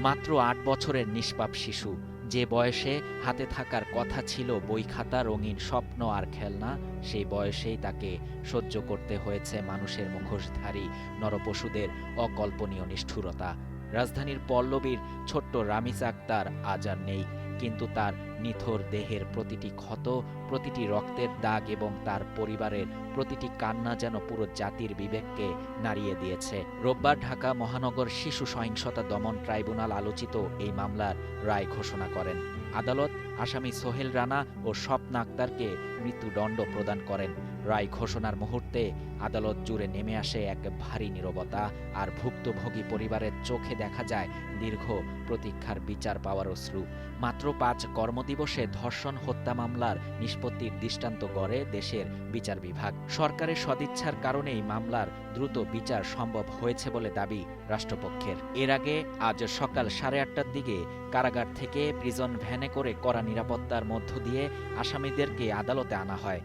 মাত্র ৮ বছরের নিষ্পাপ শিশু, যে বয়সে হাতে থাকার কথা ছিল বই খাতা, রঙিন স্বপ্ন আর খেলনা, সেই বয়সেই তাকে সহ্য করতে হয়েছে মানুষের মুখোশধারী নরপশুদের অকল্পনীয় নিষ্ঠুরতা। রাজধানীর পল্লবীর ছোট্ট রামিজ আক্তার আজ আর নেই, কিন্তু তার নিথর দেহের প্রতিটি ক্ষত, প্রতিটি রক্তের দাগ এবং তার পরিবারের প্রতিটি কান্না যেন পুরো জাতির বিবেককে নাড়িয়ে দিয়েছে। রোববার ঢাকা মহানগর শিশু সহিংসতা দমন ট্রাইব্যুনাল আলোচিত এই মামলার রায় ঘোষণা করেন। আদালত আসামি সোহেল রানা ও স্বপ্না আক্তারকে মৃত্যুদণ্ড প্রদান করেন। রায় ঘোষণার মুহূর্তে আদালত জুড়ে নেমে আসে এক ভারী নীরবতা, আর ভুক্তভোগী পরিবারের চোখে দেখা যায় দীর্ঘ প্রতীক্ষার বিচার পাওয়ার অশ্রু। মাত্র ৫ কর্মদিবসে ধর্ষণ হত্যা মামলার নিষ্পত্তির দৃষ্টান্ত গড়ে দেশের বিচার বিভাগ। সরকারের সদিচ্ছার কারণেই মামলার দ্রুত বিচার সম্ভব হয়েছে বলে দাবি রাষ্ট্রপক্ষের। এর আগে আজ সকাল 8:30টার দিকে কারাগার থেকে প্রিজন ভ্যানে করে কড়া নিরাপত্তার মধ্য দিয়ে আসামিদেরকে আদালতে আনা হয়।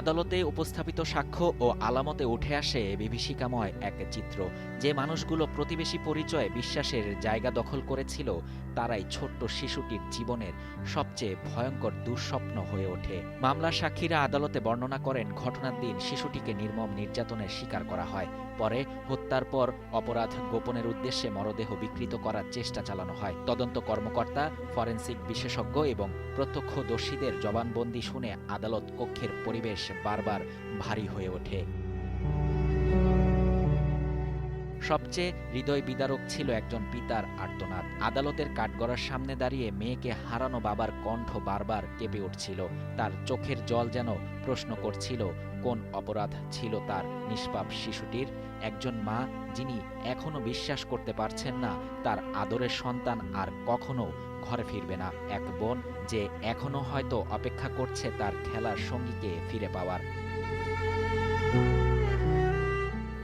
আদালতে উপস্থাপিত সাক্ষ্য ও আলামতে উঠে আসে বিভীষিকাময় এক চিত্র। যে মানুষগুলো প্রতিবেশী পরিচয়ে বিশ্বাসের জায়গা দখল করেছিল, তারাই ছোট্ট শিশুটির জীবনের সবচেয়ে ভয়ঙ্কর দুঃস্বপ্ন হয়ে ওঠে। মামলার সাক্ষীরা আদালতে বর্ণনা করেন, ঘটনার দিন শিশুটিকে নির্মম নির্যাতনের শিকার করা হয়। পরে হত্যার পর অপরাধ গোপনের উদ্দেশ্যে মরদেহ বিকৃত করার চেষ্টা চালানো হয়। তদন্ত কর্মকর্তা, ফরেনসিক বিশেষজ্ঞ এবং প্রত্যক্ষদর্শীদের জবানবন্দি শুনে আদালত কক্ষের পরিবেশ বারবার ভারী হয়ে ওঠে। সবচেয়ে হৃদয় বিদারক ছিল একজন পিতার আর্তনাদ। আদালতের কাঠগড়ার সামনে দাঁড়িয়ে মেয়েকে হারানো বাবার কণ্ঠ বারবার কেঁপে উঠছিল। তার চোখের জল যেন প্রশ্ন করছিল, কোন অপরাধ ছিল তার নিষ্পাপ শিশুটির। একজন মা যিনি এখনো বিশ্বাস করতে পারছেন না তার আদরের সন্তান আর কখনো ঘরে ফিরবে না। এক বোন যে এখনো হয়তো অপেক্ষা করছে তার খেলার সঙ্গীকে ফিরে পাওয়ার।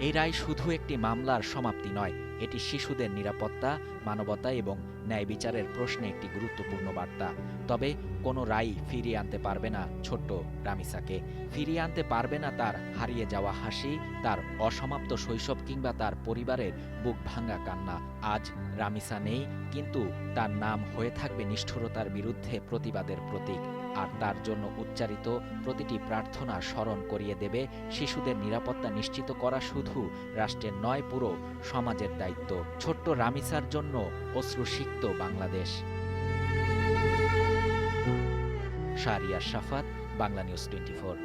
এই রায় শুধু একটি মামলার সমাপ্তি নয়, এটি শিশুদের নিরাপত্তা, মানবতা এবং ন্যায় বিচারের প্রশ্নে একটি গুরুত্বপূর্ণ বার্তা। তবে কোনো রায় ফিরিয়ে আনতে পারবে না ছোট্ট রামিসাকে, ফিরিয়ে আনতে পারবে না তার হারিয়ে যাওয়া হাসি, তার অসমাপ্ত শৈশব কিংবা তার পরিবারের বুক ভাঙা কান্না। আজ রামিসা নেই, কিন্তু তার নাম হয়ে থাকবে নিষ্ঠুরতার বিরুদ্ধে প্রতিবাদের প্রতীক। আর তার জন্য উচ্চারিত প্রতিটি প্রার্থনা স্মরণ করিয়ে দেবে শিশুদের নিরাপত্তা নিশ্চিত করা শুধু রাষ্ট্রের নয়, পুরো সমাজের দায়িত্ব। ছোট্ট রামিসার জন্য অশ্রুসিক্ত বাংলাদেশ। শাহরিয়ার শাফাত, বাংলা নিউজ 24।